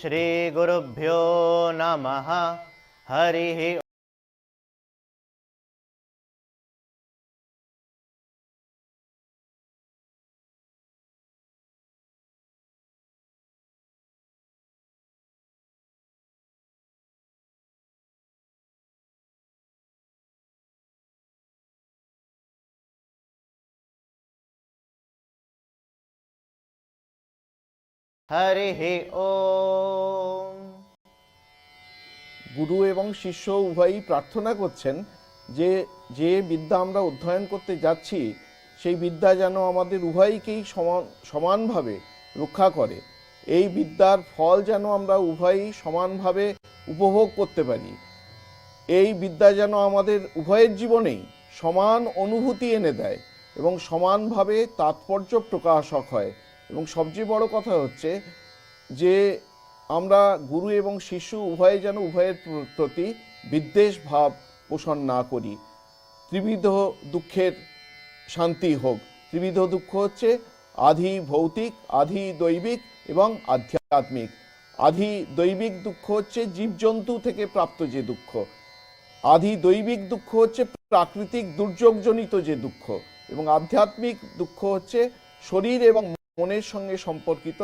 श्रीगुरुभ्यो नमः। हरिः हरिः ओम। গুরু এবং শিষ্য উভয়ই প্রার্থনা করছেন যে যে বিদ্যা আমরা অধ্যয়ন করতে যাচ্ছি সেই বিদ্যা যেন আমাদের উভয়কেই সমানভাবে রক্ষা করে। এই বিদ্যার ফল যেন আমরা উভয়ই সমানভাবে উপভোগ করতে পারি। এই বিদ্যা যেন আমাদের উভয়ের জীবনেই সমান অনুভূতি এনে দেয় এবং সমানভাবে তাৎপর্য প্রকাশক হয়। এবং সবচেয়ে বড় কথা হচ্ছে যে আমরা গুরু এবং শিষ্য উভয়ের প্রতি বিদ্বেষ ভাব পোষণ না করি। ত্রিবিধ দুঃখের শান্তি হোক। ত্রিবিধ দুঃখ হচ্ছে আধি ভৌতিক, আধি দৈবিক এবং আধ্যাত্মিক। আধি দৈবিক দুঃখ হচ্ছে জীবজন্তু থেকে প্রাপ্ত যে দুঃখ, আধি দৈবিক দুঃখ হচ্ছে প্রাকৃতিক দুর্যোগজনিত যে দুঃখ, এবং আধ্যাত্মিক দুঃখ হচ্ছে শরীর এবং মনের সঙ্গে সম্পর্কিত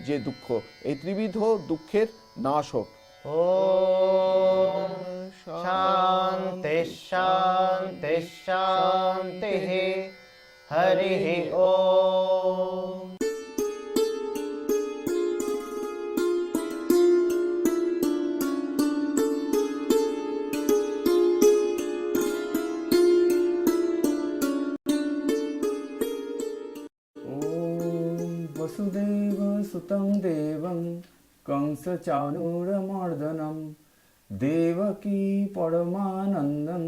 যে দুঃখ। এই ত্রিবিধ দুঃখের নাশ হোক। ओम शांति शांति शांति। हरिः ओम। वसुदेव सुतं देवं कंसचाणूरमर्दनं देवकी परमानन्दं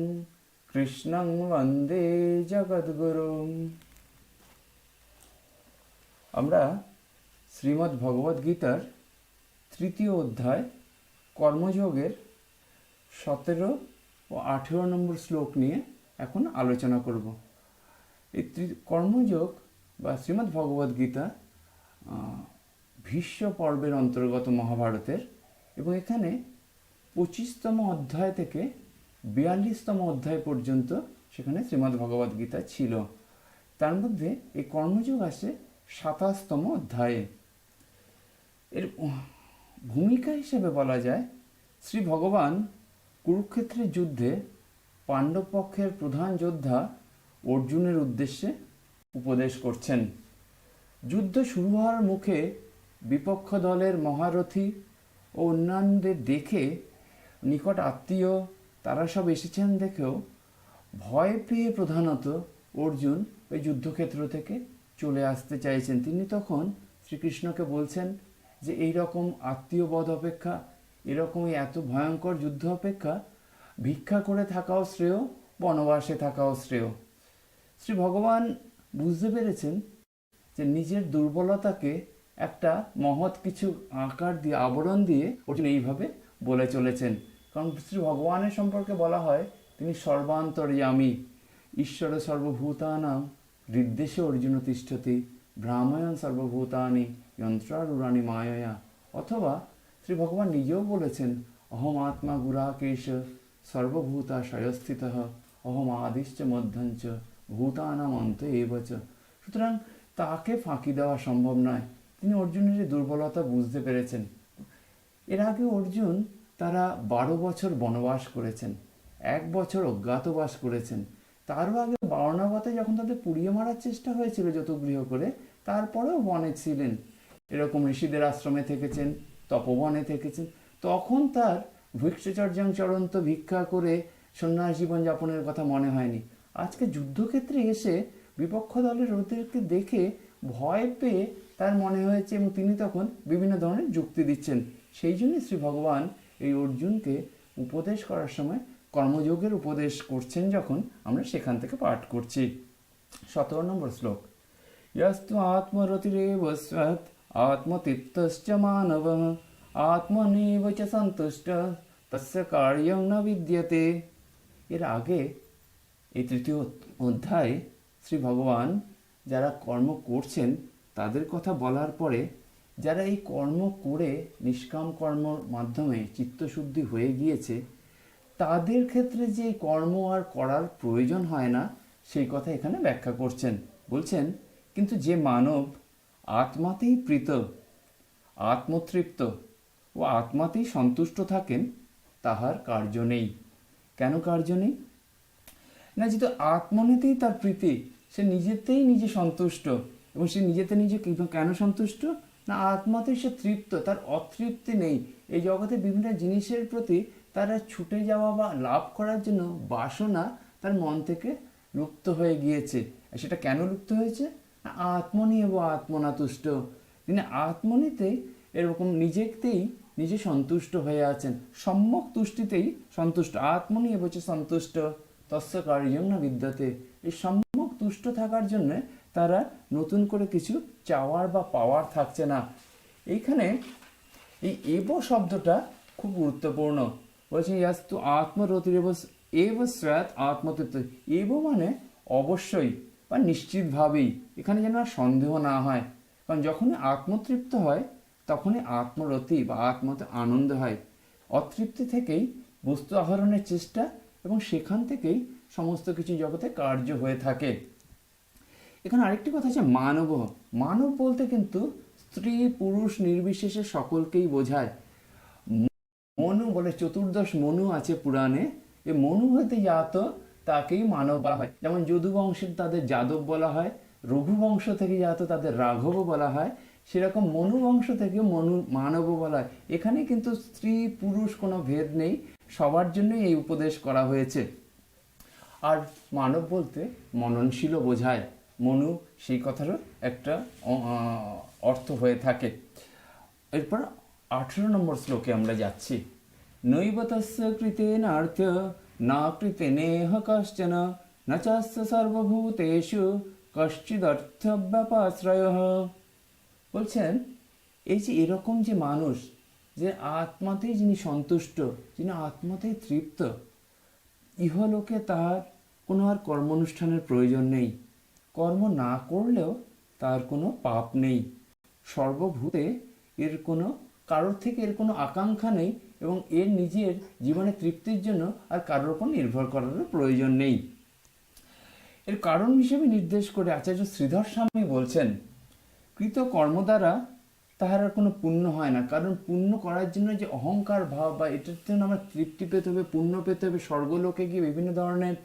कृष्णं वन्दे जगद्गुरुम्। আমরা শ্রীমদ্ ভগবদ গীতার তৃতীয় অধ্যায় কর্মযোগের 17 ও 18 নম্বর শ্লোক নিয়ে এখন আলোচনা করব। এই কর্মযোগ বা শ্রীমদ্ ভগবদ গীতা ভীষ্ম পর্বের অন্তর্গত মহাভারতের, এবং এখানে 25তম অধ্যায় থেকে 42তম অধ্যায় পর্যন্ত সেখানে শ্রীমদ্ ভগবদ গীতা ছিল। তার মধ্যে এই কর্মযোগ আসে 27তম অধ্যায়ে। এর ভূমিকা হিসেবে বলা যায় শ্রী ভগবান কুরুক্ষেত্রের যুদ্ধে পাণ্ডব পক্ষের প্রধান যোদ্ধা অর্জুনের উদ্দেশ্যে উপদেশ করছেন। যুদ্ধ শুরু হওয়ার মুখে বিপক্ষ দলের মহারথী ও অন্যান্যদের দেখে, নিকট আত্মীয় তারা সব এসেছেন দেখেও ভয় পেয়ে প্রধানত অর্জুন ওই যুদ্ধক্ষেত্র থেকে চলে আসতে চাইছেন। তিনি তখন শ্রীকৃষ্ণকে বলছেন যে এই রকম আত্মীয় বধ অপেক্ষা, এরকমই এত ভয়ঙ্কর যুদ্ধ অপেক্ষা ভিক্ষা করে থাকাও শ্রেয়, বনবাসে থাকাও শ্রেয়। শ্রী ভগবান বুঝতে পেরেছেন যে নিজের দুর্বলতাকে একটা মহৎ কিছু আকার দিয়ে, আবরণ দিয়ে অর্জুন এইভাবে বলে চলেছেন। কারণ শ্রী ভগবানের সম্পর্কে বলা হয় তিনি সর্বান্তর্যামী, ঈশ্বর সর্বভূতানাং হৃদ্দেশে অর্জুন তিষ্ঠতি, ভ্রাময়ণ সর্বভূতানি যন্ত্রারূঢ়ানি মায়য়া। অথবা শ্রী ভগবান নিজেও বলেছেন অহম আত্মা গুরাকেশ সর্বভূতাশয়স্থিতঃ অহম আদিশ্চ মধ্যঞ্চ ভূতানাম অন্ত এবচ। সুতরাং তাকে ফাঁকি দেওয়া সম্ভব নয়। তিনি অর্জুনের দুর্বলতা বুঝতে পেরেছেন। এর আগে অর্জুন তারা 12 বছর বনবাস করেছেন, 1 বছর অজ্ঞাতবাস করেছেন। তারও আগে বারণাবতে যখন তাদের পুড়িয়ে মারার চেষ্টা হয়েছিল যতগৃহ করে, তারপরেও বনে ছিলেন, এরকম ঋষিদের আশ্রমে থেকেছেন, তপবনে থেকেছেন। তখন তার ভিক্ষচর্যাং চরন্ত ভিক্ষা করে সন্ন্যাস জীবন যাপনের কথা মনে হয়নি। আজকে যুদ্ধক্ষেত্রে এসে বিপক্ষ দলের ওদেরকে দেখে ভয় পেয়ে তার মনে হয়েছে, এবং তিনি তখন বিভিন্ন ধরনের যুক্তি দিচ্ছেন। সেই জন্য শ্রী ভগবান এই অর্জুনকে উপদেশ করার সময় কর্মযোগের উপদেশ করছেন, যখন আমরা সেখান থেকে পাঠ করছি। 17 নম্বর শ্লোক। यस्तु आत्मरतिरेव स्यात् आत्मतीर्थश्च मानवः आत्मनेव च सन्तुष्टः तस्य कार्यं न विद्यते। এর আগে এই তৃতীয় অধ্যায়ে শ্রী ভগবান যারা কর্ম করছেন তাদের কথা বলার পরে যারা এই কর্ম করে নিষ্কাম কর্মর মাধ্যমে চিত্তশুদ্ধি হয়ে গিয়েছে, তাদের ক্ষেত্রে যে এই কর্ম আর করার প্রয়োজন হয় না সেই কথা এখানে ব্যাখ্যা করছেন। বলছেন, কিন্তু যে মানব আত্মাতেই প্রীত, আত্মতৃপ্ত ও আত্মাতেই সন্তুষ্ট থাকেন, তাহার কার্য নেই। কেন কার্য নেই? না, যেহেতু আত্মনেতেই তার প্রীতি, সে নিজেতেই নিজে সন্তুষ্ট, এবং সে নিজেতে নিজে কেন সন্তুষ্ট? না, আত্মাতেই সে তৃপ্ত, তার অতৃপ্তি নেই। এই জগতে বিভিন্ন জিনিসের প্রতি তারা ছুটে যাওয়া বা লাভ করার জন্য বাসনা তার মন থেকে লুপ্ত হয়ে গিয়েছে। আর সেটা কেন লুপ্ত হয়েছে? না, আত্মনি এবং আত্মনা তুষ্ট। তিনি আত্মনিতেই এরকম নিজেতেই নিজে সন্তুষ্ট হয়ে আছেন, সম্যক তুষ্টিতেই সন্তুষ্ট। আত্মনি এবচ সন্তুষ্ট তস্য কার্যং না বিদ্যতে। এই সম্যক তুষ্ট থাকার জন্য তারা নতুন করে কিছু চাওয়ার বা পাওয়ার থাকছে না। এইখানে এই এব শব্দটা খুব গুরুত্বপূর্ণ। বলছে ইয়াস্তু আত্মরতিরেব এব স্যাৎ আত্মতৃপ্ত। এব মানে অবশ্যই বা নিশ্চিতভাবেই, এখানে যেন আর সন্দেহ না হয়। কারণ যখনই আত্মতৃপ্ত হয় তখনই আত্মরতি বা আত্মতে আনন্দ হয়। অতৃপ্তি থেকেই বস্তু আহরণের চেষ্টা, এবং সেখান থেকেই সমস্ত কিছু জগতে কার্য হয়ে থাকে। এখানে আরেকটি কথা আছে, মানব। মানব বলতে কিন্তু স্ত্রী পুরুষ নির্বিশেষে সকলকেই বোঝায়। মনু বলে, চতুর্দশ মনু আছে পুরাণে, এই মনু হতে জাত তাকেই মানব বলা হয়। যেমন যদু বংশের তাদের যাদব বলা হয়, রঘু বংশ থেকে জাত তাদের রাঘব বলা হয়, সেরকম মনু বংশ থেকে মানব বলা হয়। এখানে কিন্তু স্ত্রী পুরুষ কোনো ভেদ নেই, সবার জন্যই এই উপদেশ করা হয়েছে। আর মানব বলতে মননশীলও বোঝায়। মনু সেই কথারও একটা অর্থ হয়ে থাকে। এরপর 18 নম্বর শ্লোকে আমরা যাচ্ছি। নৈব তস্য কৃতেন অর্থ না কৃতেনেহ কশ্চন ন চাস্য সর্বভূতেষু কশ্চিদর্থ ব্যাপাশ্রয়ঃ। বলছেন, এই যে এরকম যে মানুষ, যে আত্মাতেই যিনি সন্তুষ্ট, যিনি আত্মাতেই তৃপ্ত, ইহলোকে তার কোনো আর কর্মানুষ্ঠানের প্রয়োজন নেই। কর্ম না করলেও তার কোনো পাপ নেই। সর্বভূতে এর কোনো কারোর থেকে এর কোনো আকাঙ্ক্ষা নেই, এবং এর নিজের জীবনে তৃপ্তির জন্য আর কারোর উপর নির্ভর করারও প্রয়োজন নেই। এর কারণ হিসেবে নির্দেশ করে আচার্য শ্রীধর স্বামী বলছেন, কৃত কর্ম দ্বারা তাহার আর কোনো পুণ্য হয় না। কারণ পুণ্য করার জন্য যে অহংকার ভাব বা এটার জন্য আমরা তৃপ্তি পেতে হবে, পুণ্য পেতে হবে, স্বর্গলোকে গিয়ে বিভিন্ন ধরনের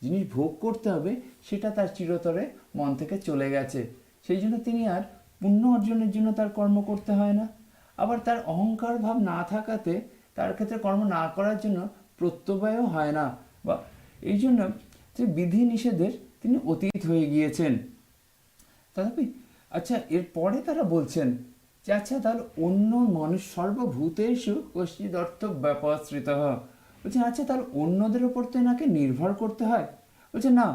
জিনিস ভোগ করতে হবে, সেটা তার চিরতরে মন থেকে চলে গেছে। সেই জন্য তিনি আর পুণ্য অর্জনের জন্য তার কর্ম করতে হয় না। আবার তার অহংকার ভাব না থাকাতে তার ক্ষেত্রে কর্ম না করার জন্য প্রত্যবায়ও হয় না, বা এই জন্য যে বিধি নিষেধের তিনি অতীত হয়ে গিয়েছেন। তথাপি আচ্ছা, এরপরে তারা বলছেন যে আচ্ছা, তাহলে অন্য মানুষ সর্বভূতেষু কশ্চিদর্থ ব্যাপাশ্রিত। বলছেন আচ্ছা, তাহলে অন্যদের ওপর তো এনাকে নির্ভর করতে হয়। বলছে না,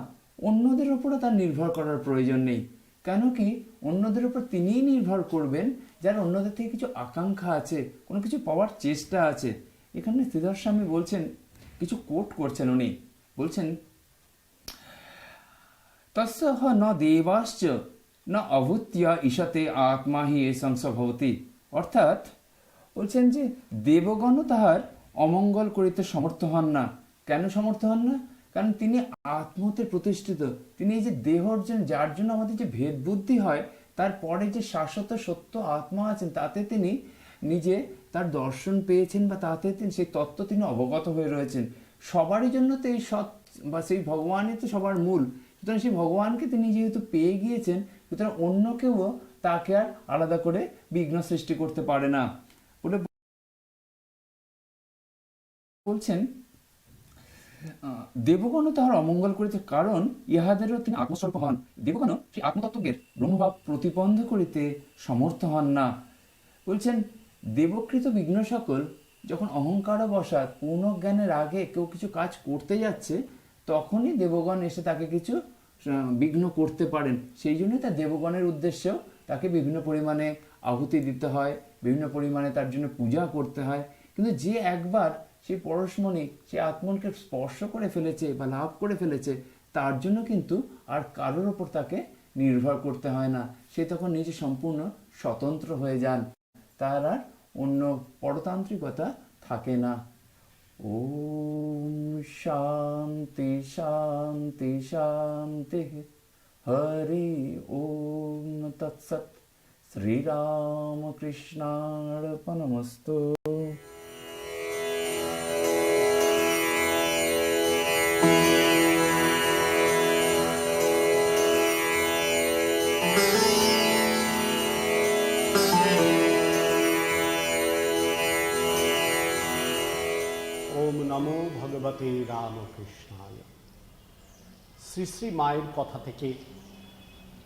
অন্যদের ওপরও তার নির্ভর করার প্রয়োজন নেই। কেন কি, অন্যদের উপর তিনিই নির্ভর করবেন যার অন্যদের থেকে কিছু আকাঙ্ক্ষা আছে, কোনো কিছু পাওয়ার চেষ্টা আছে। এখানে শ্রীধর স্বামী বলছেন, কিছু কোট করছেন উনি, বলছেন তস্য ন দেবাশ্চ না অভূত্য ঈশতে আত্মা হি এসংস ভবতি। অর্থাৎ বলছেন যে দেবগণও তাহার অমঙ্গল করিতে সমর্থ হন না। কেন সমর্থ হন না? কারণ তিনি আত্মতে প্রতিষ্ঠিত। তিনি এই যে দেহ অর্জন, যার জন্য আমাদের যে ভেদ বুদ্ধি হয়, তারপরে যে শাশ্বত সত্য আত্মা আছেন, তাতে তিনি নিজে তার দর্শন পেয়েছেন, বা তাতে তিনি সেই তত্ত্ব তিনি অবগত হয়ে রয়েছেন। সবারই জন্য তো এই সৎ বা সেই ভগবানই তো সবার মূল। সুতরাং সেই ভগবানকে তিনি যেহেতু পেয়ে গিয়েছেন, সুতরাং অন্য কেউ তাকে আর আলাদা করে বিঘ্ন সৃষ্টি করতে পারে না বলে বলছেন। দেবগণও তাহার অমঙ্গল করিতে, কারণ ইহাদেরও তিনি আত্মস্বরূপ হন। দেবগণও সেই আত্মতত্ত্বের ব্রহ্মভাব প্রতিবন্ধ করিতে সমর্থ হন না। বলছেন দেবকৃত বিঘ্ন সকল যখন অহংকারবশাৎ পূর্ণ জ্ঞানের আগে কেউ কিছু কাজ করতে যাচ্ছে, তখনই দেবগণ এসে তাকে কিছু বিঘ্ন করতে পারেন। সেই জন্যই তার দেবগণের উদ্দেশ্যেও তাকে বিভিন্ন পরিমাণে আহুতি দিতে হয়, বিভিন্ন পরিমাণে তার জন্য পূজা করতে হয়। কিন্তু যে একবার সেই পরশমণি, সে আত্মনকে স্পর্শ করে ফেলেছে বা লাভ করে ফেলেছে, তার জন্য কিন্তু আর কারোর ওপর তাকে নির্ভর করতে হয় না, সে তখন নিজে সম্পূর্ণ স্বতন্ত্র হয়ে যান, তার আর অন্য পরতান্ত্রিকতা থাকে না। ওম শান্তি শান্তি শান্তি। হরি ওম তৎসৎ। শ্রীরামকৃষ্ণার্পণমস্তু। ওম নমো ভগবতে রামকৃষ্ণায়। শ্রী শ্রী মায়ের কথা থেকে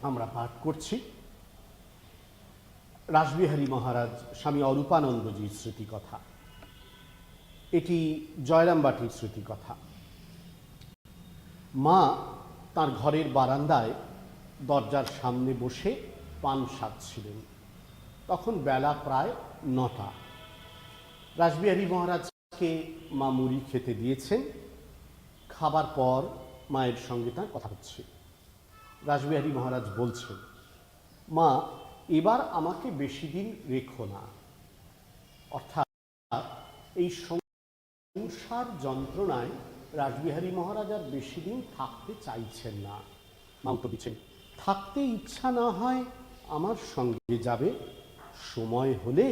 আমরা পাঠ করছি রাসবিহারী মহারাজ স্বামী অরূপানন্দজির স্মৃতিকথা। এটি জয়রামবাটির স্মৃতিকথা। মা তার ঘরের বারান্দায় দরজার সামনে বসে পান সাজছিলেন। তখন বেলা প্রায় 9টা। রাসবিহারী মহারাজকে মা মুড়ি খেতে দিয়েছেন। খাবার পর মায়ের সঙ্গে তার কথা হচ্ছে। রাসবিহারী মহারাজ বলছেন, মা, এবার আমাকে বেশি দিন রেখো না। অর্থাৎ এই সংসার যন্ত্রণায় রাসবিহারী মহারাজ আর বেশি দিন থাকতে চাইছেন না। মা উত্তর দিচ্ছেন, থাকতে ইচ্ছা না হয় আমার সঙ্গে যাবে, সময় হলে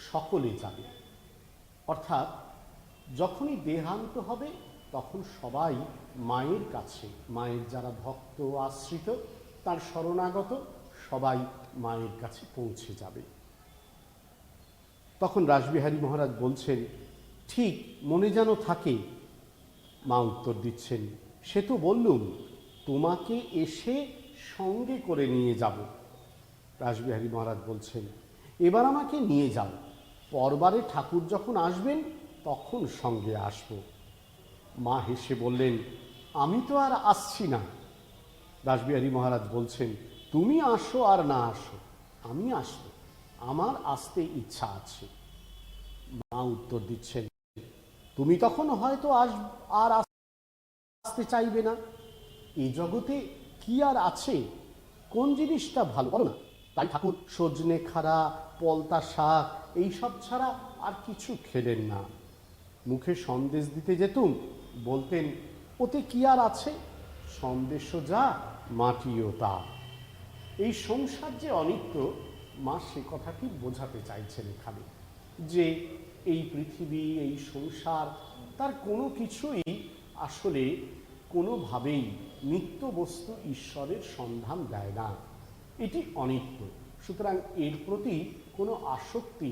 সকলে যাবে। অর্থাৎ যখনই দেহান্ত হবে তখন সবাই মায়ের কাছে, মায়ের যারা ভক্ত আশ্রিত তার শরণাগত সবাই মায়ের কাছে পৌঁছে যাবে। তখন রাসবিহারী মহারাজ বলছেন, ঠিক মনে যেন থাকে। মা উত্তর দিচ্ছেন, সে তো বললুম, তোমাকে এসে সঙ্গে করে নিয়ে যাব। রাসবিহারী মহারাজ বলছেন, এবার আমাকে নিয়ে যাও, পরবারে ঠাকুর যখন আসবেন তখন সঙ্গে আসব। মা হেসে বললেন, আমি তো আর আসছি না। রাসবিহারী মহারাজ বলছেন, তুমি আসো আর না আসো, আমি আসব, আমার আসতে ইচ্ছা আছে। মা উত্তর দিচ্ছেন, তুমি তখন হয়তো আর আসতে চাইবে না। এই জগতে কি আর আছে, কোন জিনিসটা ভালো বলো না? তাই ঠাকুর সজনে খাড়া, পলতা শাক এইসব ছাড়া আর কিছু খেলেন না। মুখে সন্দেশ দিতে যেতুম, বলতেন, ওতে কি আর আছে, সন্দেশও যা মাটিও তা। এই সংসার যে অনিত্য, মা সে কথাটি বোঝাতে চাইছেন এখানে, যে এই পৃথিবী, এই সংসার, তার কোনো কিছুই আসলে কোনোভাবেই নিত্য বস্তু ঈশ্বরের সন্ধান দেয় না। এটি অনিত্য, সুতরাং এর প্রতি কোনো আসক্তি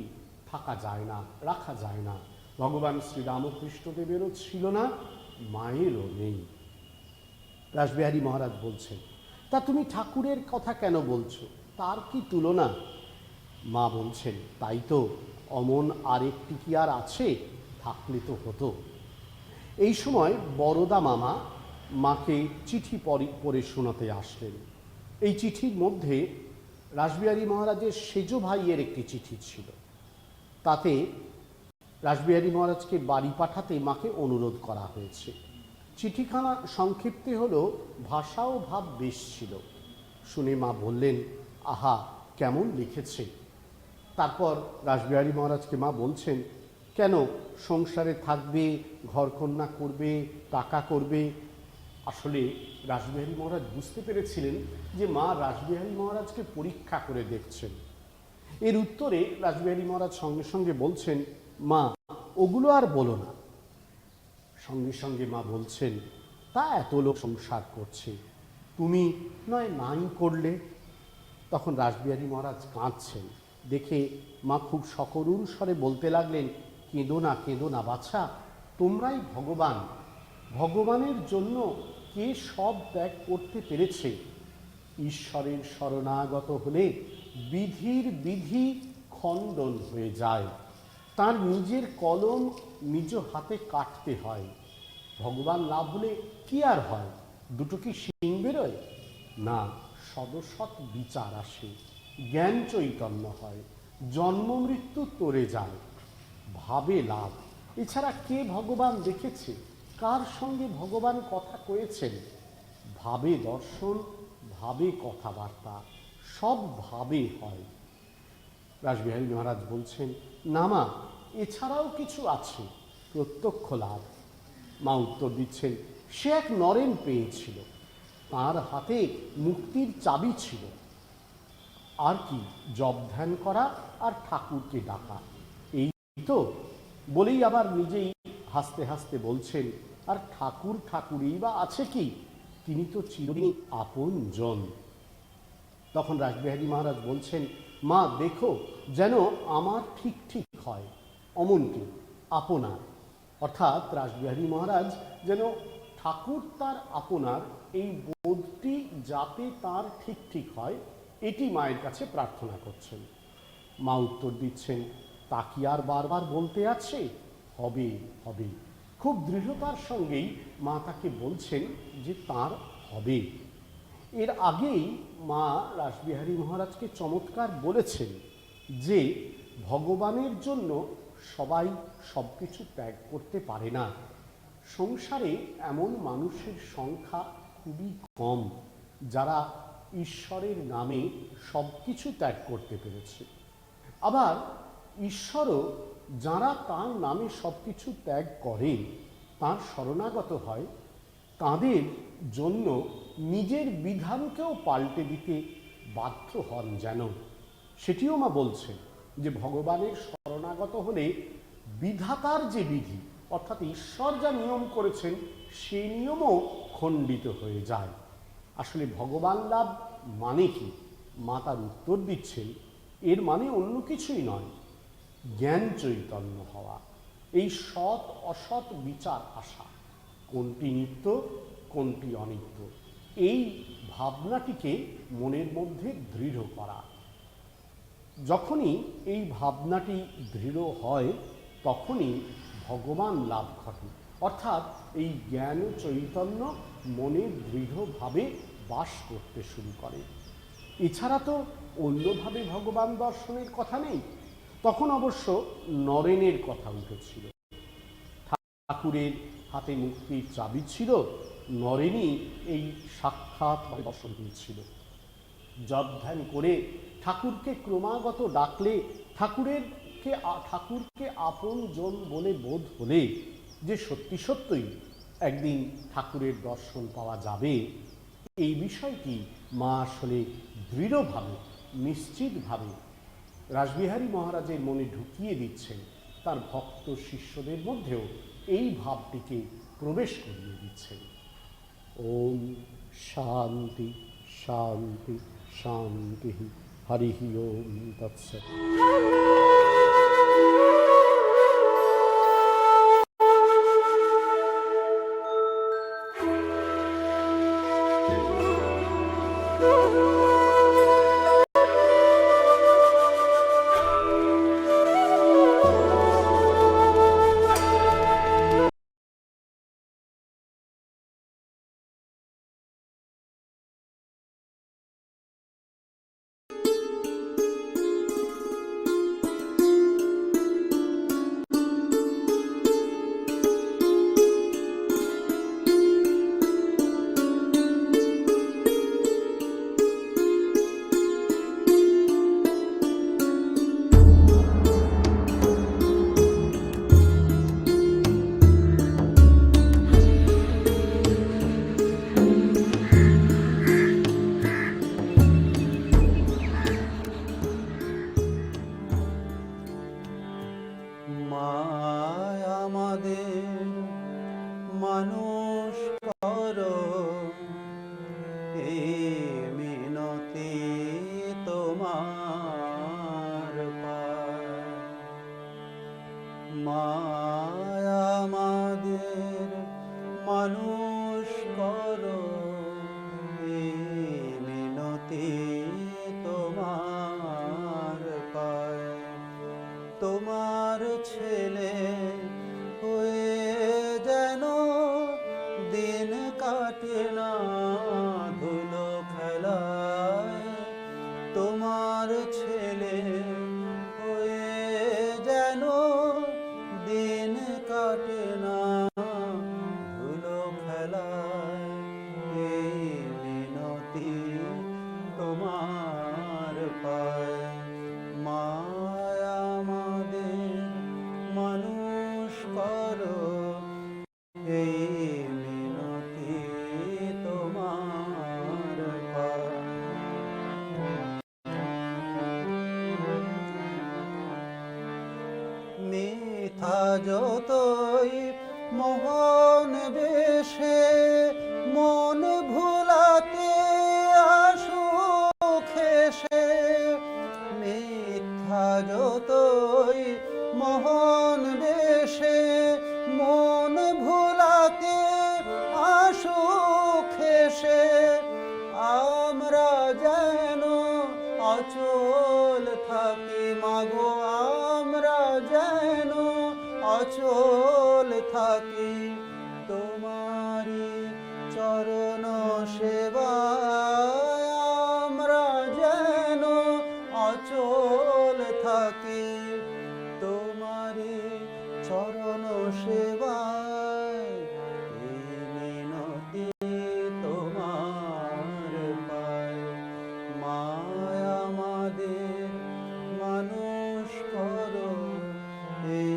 থাকা যায় না, রাখা যায় না। ভগবান শ্রীরামকৃষ্ণদেবেরও ছিল না, মায়েরও নেই। রাসবিহারী মহারাজ বলছেন, তা তুমি ঠাকুরের কথা কেন বলছো, তার কি তুলনা? মা বলছেন, তাই তো, অমন আরেকটি কি আর আছে, থাকলে তো হতো। এই সময় বরদা মামা মাকে চিঠি পড়ে শোনাতে আসলেন। এই চিঠির মধ্যে রাসবিহারী মহারাজের সেজ ভাইয়ের একটি চিঠি ছিল। তাতে রাসবিহারী মহারাজকে বাড়ি পাঠাতে মাকে অনুরোধ করা হয়েছে। চিঠিখানা সংক্ষিপ্তে হলো, ভাষা ও ভাব বেশ ছিল। শুনে মা বললেন, আহা, কেমন লিখেছে। তারপর রাসবিহারী মহারাজকে মা বলছেন, কেন, সংসারে থাকবে, ঘরকন্যা করবে, টাকা করবে। আসলে রাসবিহারী মহারাজ বুঝতে পেরেছিলেন যে মা রাসবিহারী মহারাজকে পরীক্ষা করে দেখছেন। এর উত্তরে রাসবিহারী মহারাজ সঙ্গে সঙ্গে বলছেন, মা, ওগুলো আর বলো না। সঙ্গে সঙ্গে মা বলছেন, তা এত লোক সংসার করছে, তুমি নয় নাই করলে। তখন রাসবিহারী মহারাজ কাঁদছেন দেখে মা খুব সকরুণ স্বরে বলতে লাগলেন, কেঁদো না, কেঁদো না বাছা, তোমরাই ভগবান। ভগবানের জন্য কে সব ত্যাগ করতে পেরেছে। ঈশ্বরের শরণাগত হলে বিধির বিধি খণ্ডন হয়ে যায়, তার নিজের কলম নিজ হাতে কাটতে হয়। ভগবান লাভ হলে কি আর হয়, দুটো কি শিং বেরোয় না, সদসৎ বিচার আসে, জ্ঞান চৈতন্য হয়, জন্ম মৃত্যু তরে যায়, ভাবে লাভ। এছাড়া কে ভগবান দেখেছে, কার সঙ্গে ভগবান কথা কয়েছেন? ভাবে দর্শন, ভাবে কথাবার্তা, সব ভাবে হয়। রাসবিহারী মহারাজ বলছেন, না মা, এছাড়াও কিছু আছে, প্রত্যক্ষ লাভ। মা উত্তর দিচ্ছেন, সে এক নরেন পেয়েছিল, তার হাতে মুক্তির চাবি ছিল। আর কি, জপ ধ্যান করা আর ঠাকুরকে ডাকা, এই তো। বলেই আবার নিজেই হাসতে হাসতে বলছেন, আর ঠাকুর ঠাকুরই বা আছে কি, তিনি তো চিরদিনই আপনজন। তখন রাসবিহারী মহারাজ বলছেন, মা দেখো যেন আমার ঠিক ঠিক হয়, অমনটি আপনার। অর্থাৎ রাসবিহারী মহারাজ যেন ঠাকুর তার আপনার, এই বোধটি যাতে তার ঠিক ঠিক হয়, এটি মায়ের কাছে প্রার্থনা করছেন। মা উত্তর দিচ্ছেন, তা কি আর বারবার বলতে আছে, হবে হবে। খুব দৃঢ়তার সঙ্গেই মা তাকে বলছেন যে তার হবে। এর আগেই মা রাসবিহারী মহারাজকে চমৎকার বলেছেন যে ভগবানের জন্য সবাই সব কিছু ত্যাগ করতে পারে না। সংসারে এমন মানুষের সংখ্যা খুবই কম যারা ঈশ্বরের নামে সব কিছু ত্যাগ করতে পেরেছে। আবার ঈশ্বরও যারা তার নামে সব কিছু ত্যাগ করে, তার শরণাগত হয়, তাদের জন্য নিজের বিধানকেও পাল্টে দিতে বাধ্য হন যেন। সেটিও মা বলছেন যে ভগবানের শরণাগত হলে বিধাতার যে বিধি, অর্থাৎ ঈশ্বর যা নিয়ম করেছেন সেই নিয়মও খণ্ডিত হয়ে যায়। আসলে ভগবান লাভ মানে কি? মা তার উত্তর দিচ্ছেন, এর মানে অন্য কিছুই নয়, জ্ঞান চৈতন্য হওয়া, এই সৎ অসৎ বিচার আসা, কোনটি নিত্য কোনটি অনিত্য, এই ভাবনাটিকে মনের মধ্যে দৃঢ় করা। যখনই এই ভাবনাটি দৃঢ় হয় তখনই ভগবান লাভ ঘটে, অর্থাৎ এই জ্ঞান চৈতন্য মনে দৃঢ়ভাবে বাস করতে শুরু করে। এছাড়া তো অন্যভাবে ভগবান দর্শনের কথা নেই। তখন অবশ্য নরেনের কথা উঠেছিল। ঠাকুরের হাতে মুক্তির চাবি ছিল, নরেনই এই সাক্ষাৎ দর্শন দিয়েছিল। জপ ধ্যান করে ঠাকুরকে ক্রমাগত ডাকলে, ঠাকুরকে আপন জন বলে বোধ হলে যে সত্যি সত্যই একদিন ঠাকুরের দর্শন পাওয়া যাবে, এই বিষয়টি মা আসলে দৃঢ়ভাবে নিশ্চিতভাবে রাসবিহারী মহারাজের মনে ঢুকিয়ে দিচ্ছেন, তার ভক্ত শিষ্যদের মধ্যেও এই ভাবটিকে প্রবেশ করিয়ে দিচ্ছেন। ওম শান্তি শান্তি শান্তি, হরি ওম তৎসৎ। তোমার ছেলে হয়ে যেন দিন কাটে না ধুলো খেলায়, তোমার ছেলে হয়ে যেন দিন কাটে না ধুলো খেলায়, এই মিনতি করো, এই মিনতি তোমার পাই। মিথ্যা যতই মোহন বেশে মন ভুলাতে আসুক হেসে, মিথ্যা যতই মোহন বেশে মন ভুলাতে আসুক হেসে, আমরা যেন অচল থাকি মাগো, আমরা যেন অচল থাকি তোমারি চরণ সেবায়, আমরা যেন অচল থাকি তোমারি চরণ সেবায়, এই মিনতি তোমার পাই। মায় আমাদের মানুষ করো, এই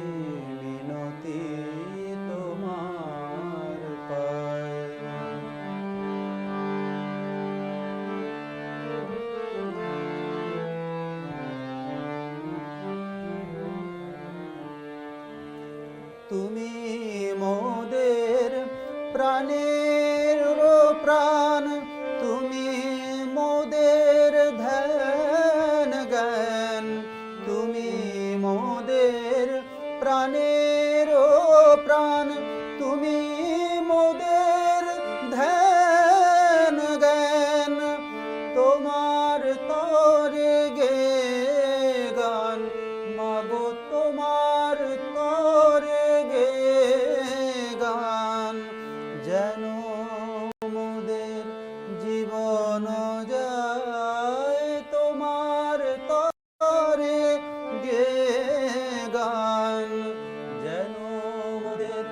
মিনতি তোমার পাই। তুমি মোদের প্রাণের প্রাণ, তুমি মোদের ধ্যান জ্ঞান, তুমি মোদের প্রাণের প্রাণ, তুমি মোদের ধ্যান জ্ঞান, তোমার তরে গে গান মাগো, তোমার তরে গে গান, যেন মোদের জীবন যায় তোমার তরে গে গান, যেন মোদের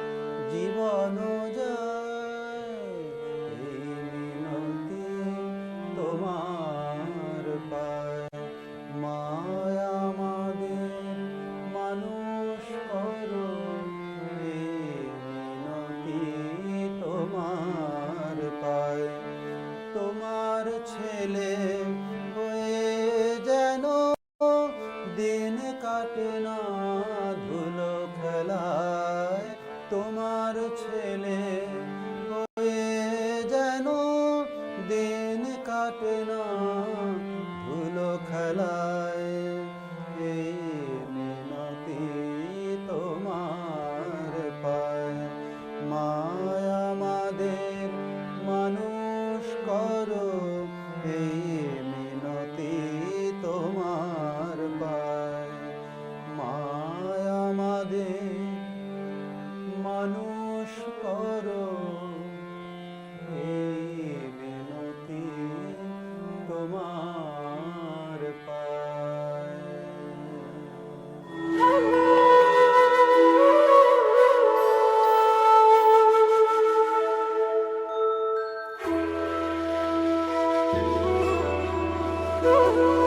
জীবন যায়, এই মিনতি তোমার পাই। মায় আমাদের মানুষ করো, এই মিনতি তোমার পাই। তোমার ছেলে হয়ে যেন দিন কাটে না ধুলো খেলায়, তোমার ছেলে হয়ে যেন দিন কাটে না ধুলো খেলায়, এই মিনতি তোমার পাই। মায় আমাদের মানুষ করো, এই মিনতি তোমার পাই। মায় আমাদের মানুষ করো, এই মিনতি তোমার পাই। Oh